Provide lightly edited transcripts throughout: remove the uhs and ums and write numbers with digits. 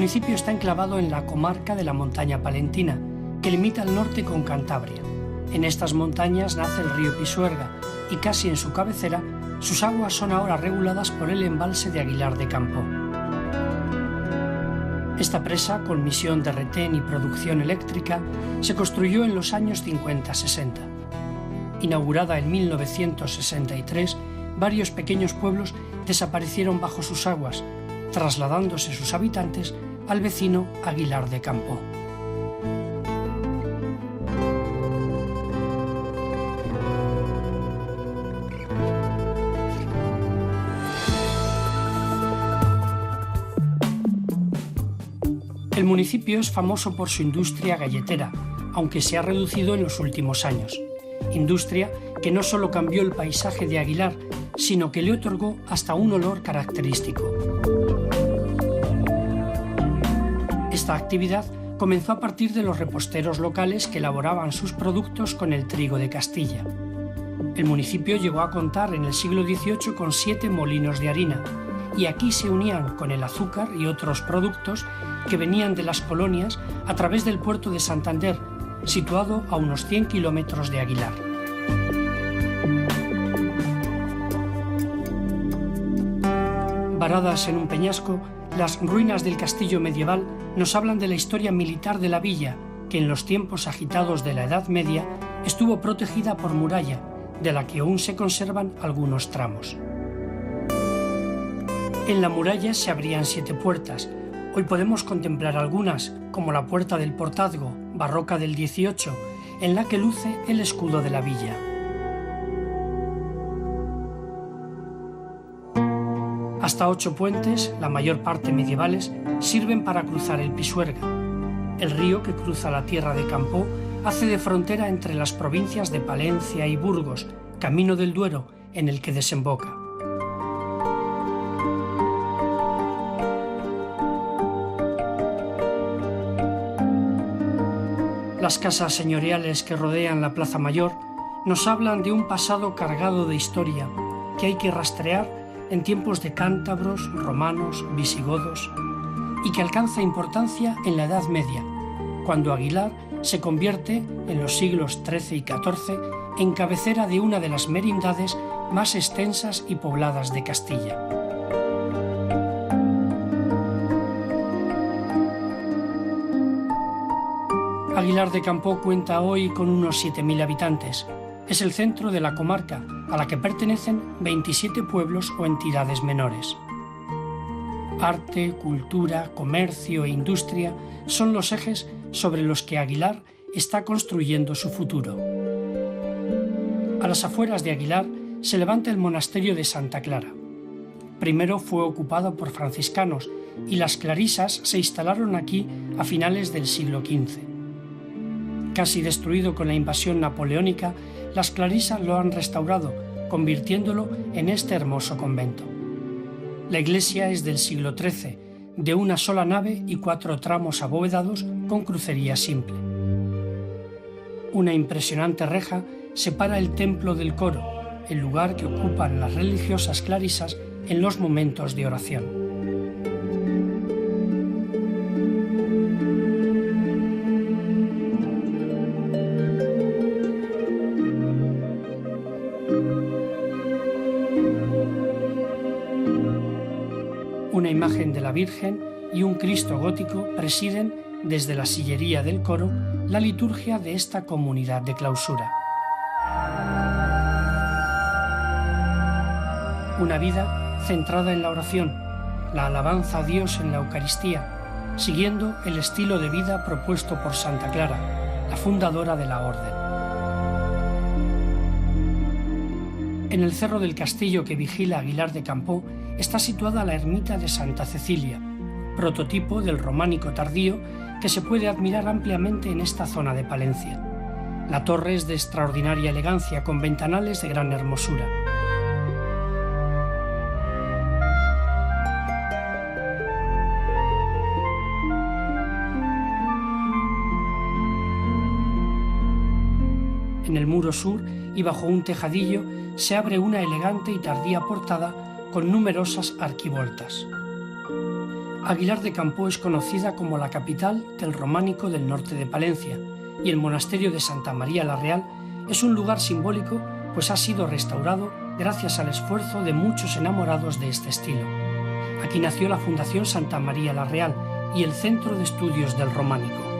municipio está enclavado en la comarca de la Montaña Palentina, que limita al norte con Cantabria. En estas montañas nace el río Pisuerga y casi en su cabecera, sus aguas son ahora reguladas por el embalse de Aguilar de Campoo. Esta presa, con misión de retén y producción eléctrica, se construyó en los años 50-60. Inaugurada en 1963, varios pequeños pueblos desaparecieron bajo sus aguas, trasladándose sus habitantes al vecino Aguilar de Campoo. El municipio es famoso por su industria galletera, aunque se ha reducido en los últimos años. Industria que no solo cambió el paisaje de Aguilar, sino que le otorgó hasta un olor característico. Esta actividad comenzó a partir de los reposteros locales que elaboraban sus productos con el trigo de Castilla. El municipio llegó a contar en el siglo XVIII con 7 molinos de harina, y aquí se unían con el azúcar y otros productos que venían de las colonias a través del puerto de Santander, situado a unos 100 kilómetros de Aguilar. Varadas en un peñasco, las ruinas del castillo medieval nos hablan de la historia militar de la villa, que en los tiempos agitados de la Edad Media estuvo protegida por muralla, de la que aún se conservan algunos tramos. En la muralla se abrían 7 puertas. Hoy podemos contemplar algunas, como la Puerta del Portazgo, barroca del XVIII, en la que luce el escudo de la villa. Hasta 8 puentes, la mayor parte medievales, sirven para cruzar el Pisuerga. El río que cruza la tierra de Campoo hace de frontera entre las provincias de Palencia y Burgos, camino del Duero, en el que desemboca. Las casas señoriales que rodean la Plaza Mayor nos hablan de un pasado cargado de historia que hay que rastrear en tiempos de cántabros, romanos, visigodos, y que alcanza importancia en la Edad Media, cuando Aguilar se convierte, en los siglos XIII y XIV, en cabecera de una de las merindades más extensas y pobladas de Castilla. Aguilar de Campoo cuenta hoy con unos 7.000 habitantes. Es el centro de la comarca, a la que pertenecen 27 pueblos o entidades menores. Arte, cultura, comercio e industria son los ejes sobre los que Aguilar está construyendo su futuro. A las afueras de Aguilar se levanta el monasterio de Santa Clara. Primero fue ocupado por franciscanos y las clarisas se instalaron aquí a finales del siglo XV. Casi destruido con la invasión napoleónica, las clarisas lo han restaurado, convirtiéndolo en este hermoso convento. La iglesia es del siglo XIII, de una sola nave y 4 tramos abovedados con crucería simple. Una impresionante reja separa el templo del coro, el lugar que ocupan las religiosas clarisas en los momentos de oración. Una imagen de la Virgen y un Cristo gótico presiden, desde la sillería del coro, la liturgia de esta comunidad de clausura. Una vida centrada en la oración, la alabanza a Dios en la Eucaristía, siguiendo el estilo de vida propuesto por Santa Clara, la fundadora de la orden. En el cerro del castillo que vigila Aguilar de Campoo está situada la ermita de Santa Cecilia, prototipo del románico tardío que se puede admirar ampliamente en esta zona de Palencia. La torre es de extraordinaria elegancia, con ventanales de gran hermosura. En el muro sur y bajo un tejadillo se abre una elegante y tardía portada con numerosas arquivoltas. Aguilar de Campoo es conocida como la capital del románico del norte de Palencia, y el monasterio de Santa María la Real es un lugar simbólico, pues ha sido restaurado gracias al esfuerzo de muchos enamorados de este estilo. Aquí nació la Fundación Santa María la Real y el Centro de Estudios del Románico.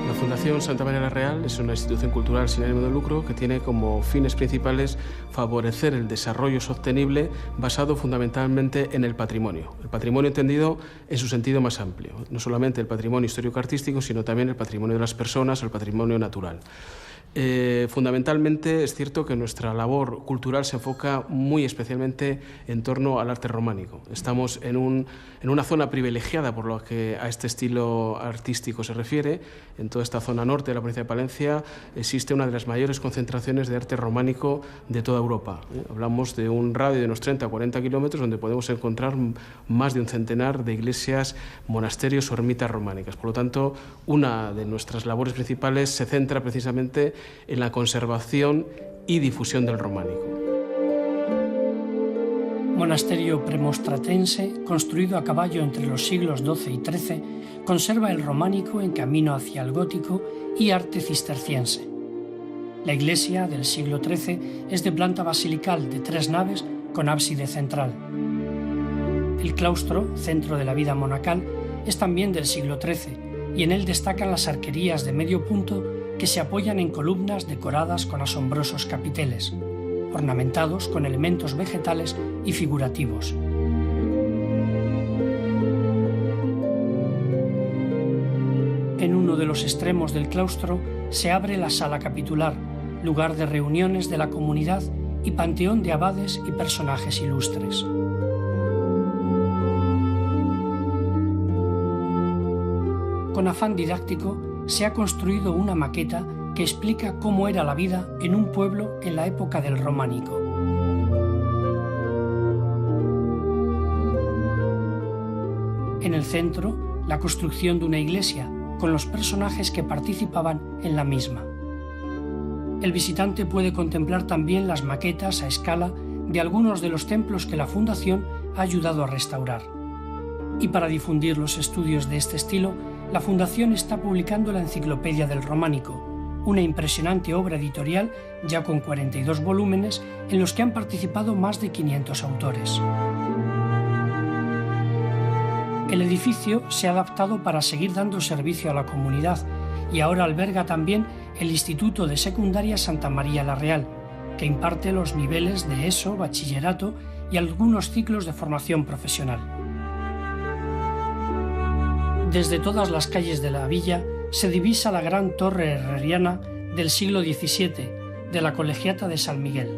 La Fundación Santa María la Real es una institución cultural sin ánimo de lucro que tiene como fines principales favorecer el desarrollo sostenible basado fundamentalmente en el patrimonio. El patrimonio entendido en su sentido más amplio, no solamente el patrimonio histórico-artístico, sino también el patrimonio de las personas o el patrimonio natural. Fundamentalmente es cierto que nuestra labor cultural se enfoca muy especialmente en torno al arte románico. Estamos en una zona privilegiada por lo que a este estilo artístico se refiere. En toda esta zona norte de la provincia de Palencia existe una de las mayores concentraciones de arte románico de toda Europa. Hablamos de un radio de unos 30 o 40 kilómetros donde podemos encontrar más de un centenar de iglesias, monasterios o ermitas románicas. Por lo tanto, una de nuestras labores principales se centra precisamente en la conservación y difusión del románico. Monasterio premostratense, construido a caballo entre los siglos XII y XIII, conserva el románico en camino hacia el gótico y arte cisterciense. La iglesia del siglo XIII es de planta basilical de 3 naves con ábside central. El claustro, centro de la vida monacal, es también del siglo XIII y en él destacan las arquerías de medio punto que se apoyan en columnas decoradas con asombrosos capiteles, ornamentados con elementos vegetales y figurativos. En uno de los extremos del claustro se abre la sala capitular, lugar de reuniones de la comunidad y panteón de abades y personajes ilustres. Con afán didáctico, se ha construido una maqueta que explica cómo era la vida en un pueblo en la época del románico. En el centro, la construcción de una iglesia con los personajes que participaban en la misma. El visitante puede contemplar también las maquetas a escala de algunos de los templos que la Fundación ha ayudado a restaurar. Y para difundir los estudios de este estilo, la Fundación está publicando la Enciclopedia del Románico, una impresionante obra editorial ya con 42 volúmenes en los que han participado más de 500 autores. El edificio se ha adaptado para seguir dando servicio a la comunidad y ahora alberga también el Instituto de Secundaria Santa María la Real, que imparte los niveles de ESO, bachillerato y algunos ciclos de formación profesional. Desde todas las calles de la villa se divisa la gran torre herreriana del siglo XVII de la Colegiata de San Miguel.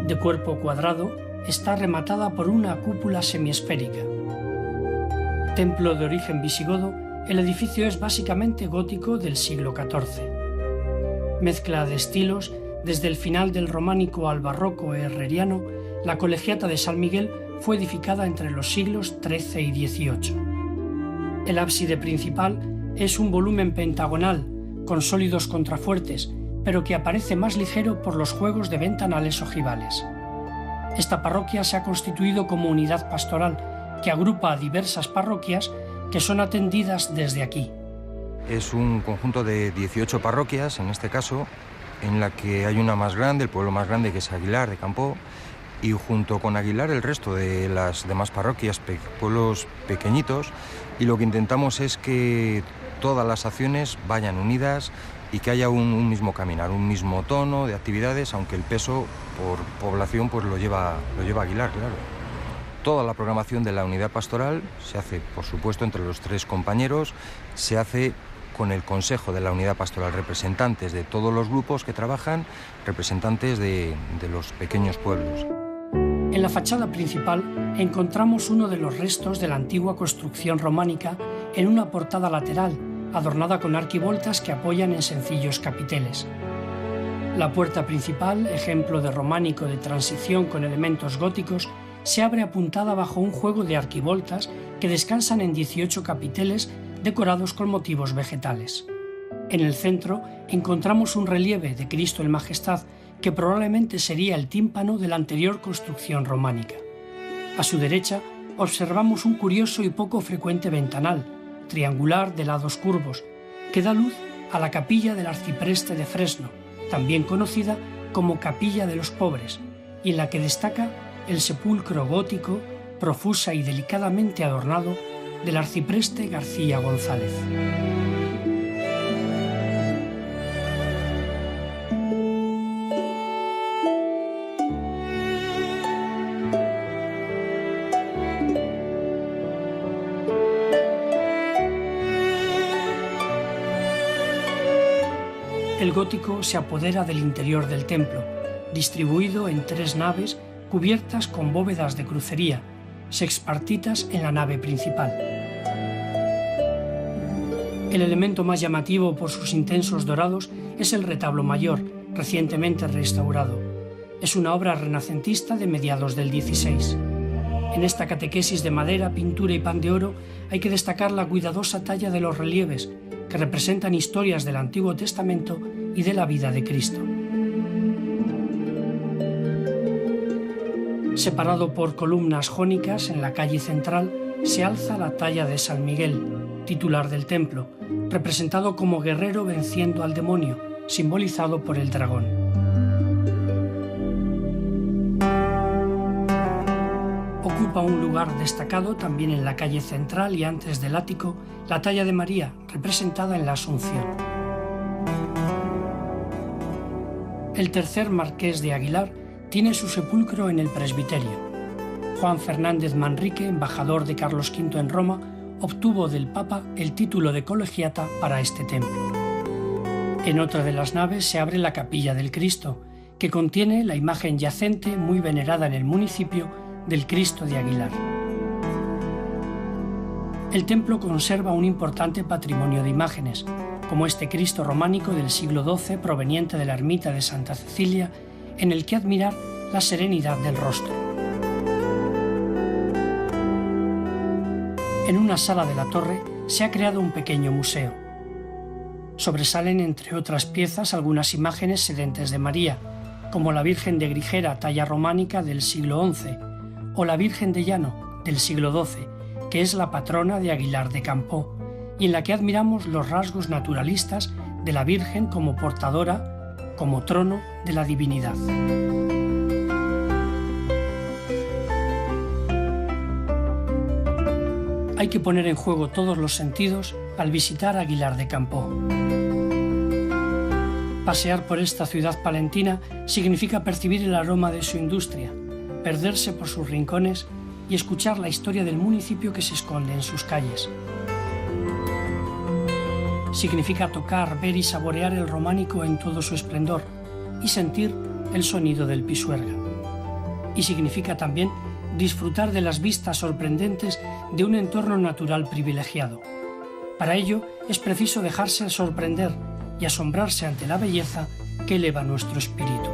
De cuerpo cuadrado, está rematada por una cúpula semiesférica. Templo de origen visigodo, el edificio es básicamente gótico del siglo XIV. Mezcla de estilos, desde el final del románico al barroco herreriano, la Colegiata de San Miguel fue edificada entre los siglos XIII y XVIII. El ábside principal es un volumen pentagonal con sólidos contrafuertes, pero que aparece más ligero por los juegos de ventanales ojivales. Esta parroquia se ha constituido como unidad pastoral que agrupa a diversas parroquias que son atendidas desde aquí. Es un conjunto de 18 parroquias, en este caso, en la que hay una más grande, el pueblo más grande, que es Aguilar de Campoo, y junto con Aguilar el resto de las demás parroquias, pueblos pequeñitos, y lo que intentamos es que todas las acciones vayan unidas y que haya un mismo caminar, un mismo tono de actividades, aunque el peso por población pues lo lleva Aguilar, claro. Toda la programación de la unidad pastoral se hace, por supuesto, entre los 3 compañeros, se hace con el consejo de la unidad pastoral, representantes de todos los grupos que trabajan, representantes de los pequeños pueblos. En la fachada principal encontramos uno de los restos de la antigua construcción románica en una portada lateral, adornada con arquivoltas que apoyan en sencillos capiteles. La puerta principal, ejemplo de románico de transición con elementos góticos, se abre apuntada bajo un juego de arquivoltas que descansan en 18 capiteles decorados con motivos vegetales. En el centro encontramos un relieve de Cristo en Majestad que probablemente sería el tímpano de la anterior construcción románica. A su derecha observamos un curioso y poco frecuente ventanal, triangular de lados curvos, que da luz a la capilla del arcipreste de Fresno, también conocida como Capilla de los Pobres, y en la que destaca el sepulcro gótico, profusa y delicadamente adornado, del arcipreste García González. El gótico se apodera del interior del templo, distribuido en 3 naves cubiertas con bóvedas de crucería, sexpartitas en la nave principal. El elemento más llamativo por sus intensos dorados es el retablo mayor, recientemente restaurado. Es una obra renacentista de mediados del XVI. En esta catequesis de madera, pintura y pan de oro hay que destacar la cuidadosa talla de los relieves, que representan historias del Antiguo Testamento y de la vida de Cristo. Separado por columnas jónicas en la calle central, se alza la talla de San Miguel, titular del templo, representado como guerrero venciendo al demonio, simbolizado por el dragón. Ocupa un lugar destacado también en la calle central y antes del ático la talla de María, representada en la Asunción. El tercer marqués de Aguilar tiene su sepulcro en el presbiterio. Juan Fernández Manrique, embajador de Carlos V en Roma, obtuvo del Papa el título de colegiata para este templo. En otra de las naves se abre la Capilla del Cristo, que contiene la imagen yacente muy venerada en el municipio del Cristo de Aguilar. El templo conserva un importante patrimonio de imágenes, como este Cristo románico del siglo XII proveniente de la ermita de Santa Cecilia, en el que admirar la serenidad del rostro. En una sala de la torre se ha creado un pequeño museo. Sobresalen, entre otras piezas, algunas imágenes sedentes de María, como la Virgen de Grigera, talla románica del siglo XI, o la Virgen de Llano, del siglo XII, que es la patrona de Aguilar de Campoo, y en la que admiramos los rasgos naturalistas de la Virgen como portadora, como trono de la divinidad. Hay que poner en juego todos los sentidos al visitar Aguilar de Campoo. Pasear por esta ciudad palentina significa percibir el aroma de su industria, perderse por sus rincones y escuchar la historia del municipio que se esconde en sus calles. Significa tocar, ver y saborear el románico en todo su esplendor y sentir el sonido del pisuerga. Y significa también disfrutar de las vistas sorprendentes de un entorno natural privilegiado. Para ello es preciso dejarse sorprender y asombrarse ante la belleza que eleva nuestro espíritu.